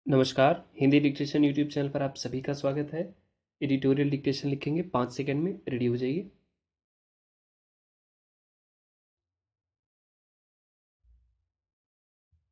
नमस्कार, Hindi dictation YouTube channel पर आप सभी का स्वागत है। एडिटोरियल डिक्टेशन लिखेंगे, 5 सेकंड में रेडी हो जाइए।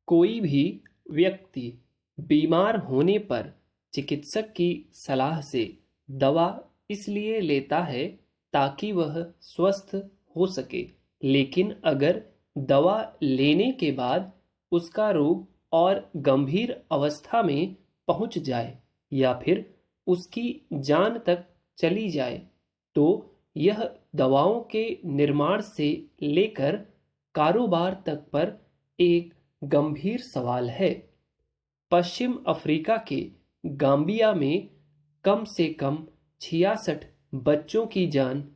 कोई भी व्यक्ति बीमार होने पर चिकित्सक की सलाह से दवा इसलिए लेता है ताकि वह स्वस्थ हो सके, लेकिन अगर दवा लेने के बाद उसका रोग और गंभीर अवस्था में पहुंच जाए या फिर उसकी जान तक चली जाए, तो यह दवाओं के निर्माण से लेकर कारोबार तक पर एक गंभीर सवाल है। पश्चिम अफ्रीका के गाम्बिया में कम से कम 66 बच्चों की जान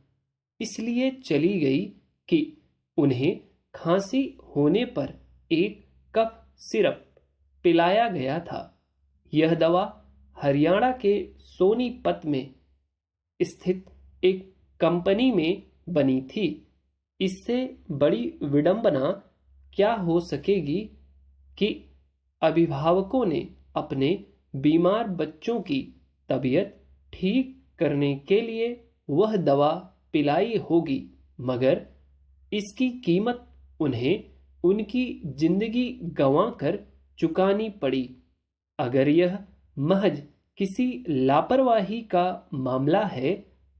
इसलिए चली गई कि उन्हें खांसी होने पर एक कफ सिरप पिलाया गया था। यह दवा हरियाणा के सोनीपत में स्थित एक कंपनी में बनी थी। इससे बड़ी विडंबना क्या हो सकेगी कि अभिभावकों ने अपने बीमार बच्चों की तबीयत ठीक करने के लिए वह दवा पिलाई होगी, मगर इसकी कीमत उन्हें उनकी जिंदगी गंवाकर चुकानी पड़ी। अगर यह महज किसी लापरवाही का मामला है,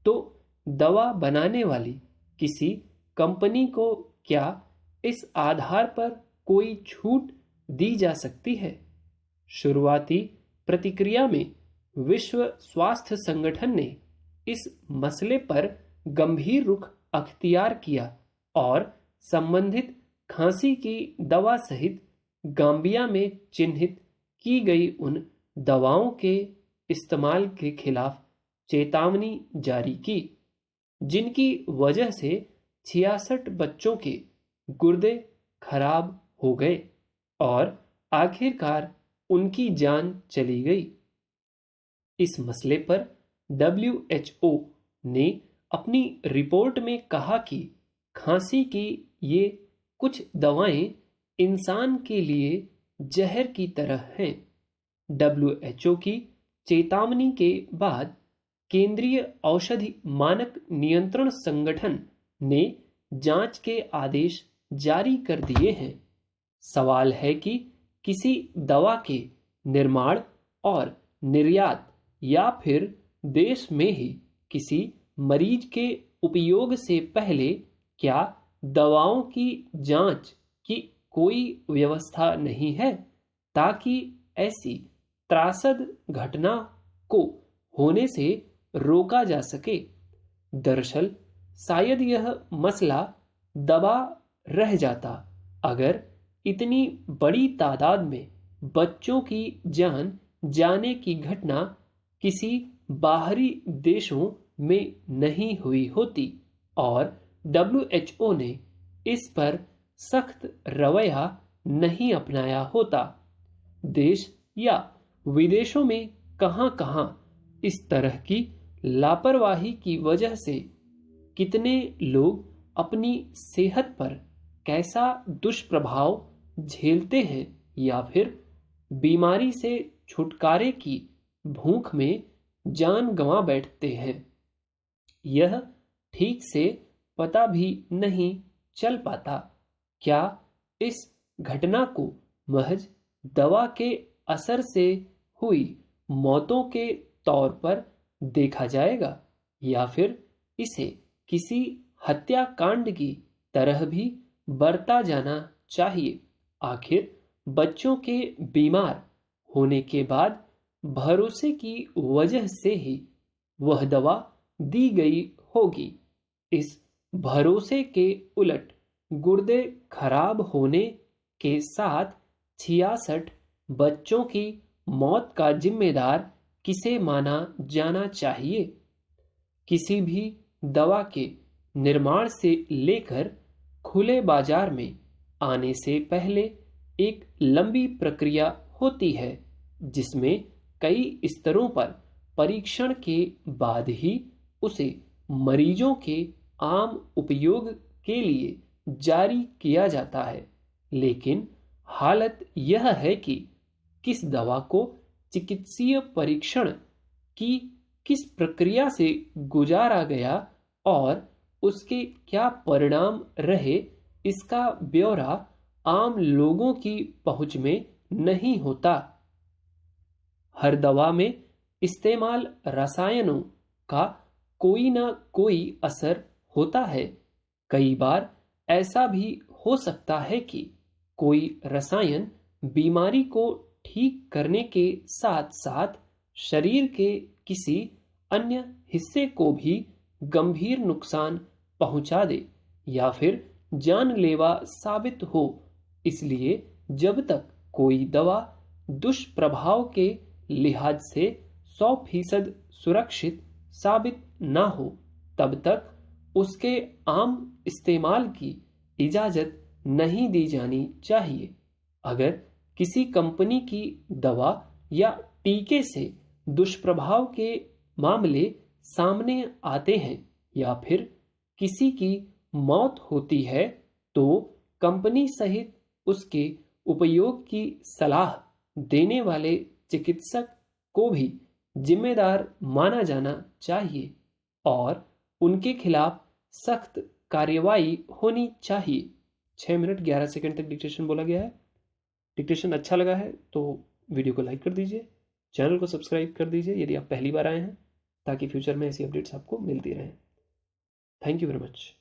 तो दवा बनाने वाली किसी कंपनी को क्या इस आधार पर कोई छूट दी जा सकती है? शुरुआती प्रतिक्रिया में विश्व स्वास्थ्य संगठन ने इस मसले पर गंभीर रुख अख्तियार किया और संबंधित खांसी की दवा सहित गाम्बिया में चिन्हित की गई उन दवाओं के इस्तेमाल के खिलाफ चेतावनी जारी की, जिनकी वजह से 66 बच्चों के गुर्दे खराब हो गए और आखिरकार उनकी जान चली गई। इस मसले पर WHO ने अपनी रिपोर्ट में कहा कि खांसी की ये कुछ दवाएं इंसान के लिए जहर की तरह हैं। WHO की चेतावनी के बाद केंद्रीय औषधि मानक नियंत्रण संगठन ने जांच के आदेश जारी कर दिए हैं। सवाल है कि किसी दवा के निर्माण और निर्यात या फिर देश में ही किसी मरीज के उपयोग से पहले क्या दवाओं की जांच की कोई व्यवस्था नहीं है, ताकि ऐसी त्रासद घटना को होने से रोका जा सके। दरअसल शायद यह मसला दबा रह जाता अगर इतनी बड़ी तादाद में बच्चों की जान जाने की घटना किसी बाहरी देशों में नहीं हुई होती और WHO ने इस पर सख्त रवैया नहीं अपनाया होता। देश या विदेशों में कहां-कहां इस तरह की लापरवाही की वजह से कितने लोग अपनी सेहत पर कैसा दुष्प्रभाव झेलते हैं या फिर बीमारी से छुटकारे की भूख में जान गंवा बैठते हैं, यह ठीक से पता भी नहीं चल पाता। क्या इस घटना को महज दवा के असर से हुई मौतों के तौर पर देखा जाएगा या फिर इसे किसी हत्याकांड की तरह भी बरता जाना चाहिए? आखिर बच्चों के बीमार होने के बाद भरोसे की वजह से ही वह दवा दी गई होगी। इस भरोसे के उलट गुर्दे खराब होने के साथ 66 बच्चों की मौत का जिम्मेदार किसे माना जाना चाहिए? किसी भी दवा के निर्माण से लेकर खुले बाजार में आने से पहले एक लंबी प्रक्रिया होती है, जिसमें कई स्तरों पर परीक्षण के बाद ही उसे मरीजों के आम उपयोग के लिए जारी किया जाता है। लेकिन हालत यह है कि किस दवा को चिकित्सीय परीक्षण की किस प्रक्रिया से गुजारा गया और उसके क्या परिणाम रहे, इसका ब्यौरा आम लोगों की पहुंच में नहीं होता। हर दवा में इस्तेमाल रसायनों का कोई ना कोई असर होता है। कई बार ऐसा भी हो सकता है कि कोई रसायन बीमारी को ठीक करने के साथ साथ शरीर के किसी अन्य हिस्से को भी गंभीर नुकसान पहुंचा दे या फिर जानलेवा साबित हो। इसलिए जब तक कोई दवा दुष्प्रभाव के लिहाज से 100% सुरक्षित साबित ना हो, तब तक उसके आम इस्तेमाल की इजाजत नहीं दी जानी चाहिए। अगर किसी कंपनी की दवा या टीके से दुष्प्रभाव के मामले सामने आते हैं या फिर किसी की मौत होती है, तो कंपनी सहित उसके उपयोग की सलाह देने वाले चिकित्सक को भी जिम्मेदार माना जाना चाहिए और उनके खिलाफ सख्त कार्रवाई होनी चाहिए। 6 मिनट 11 सेकंड तक डिक्टेशन बोला गया है। डिक्टेशन अच्छा लगा है तो वीडियो को लाइक कर दीजिए, चैनल को सब्सक्राइब कर दीजिए यदि आप पहली बार आए हैं, ताकि फ्यूचर में ऐसी अपडेट्स आपको मिलती रहें। Thank you very much.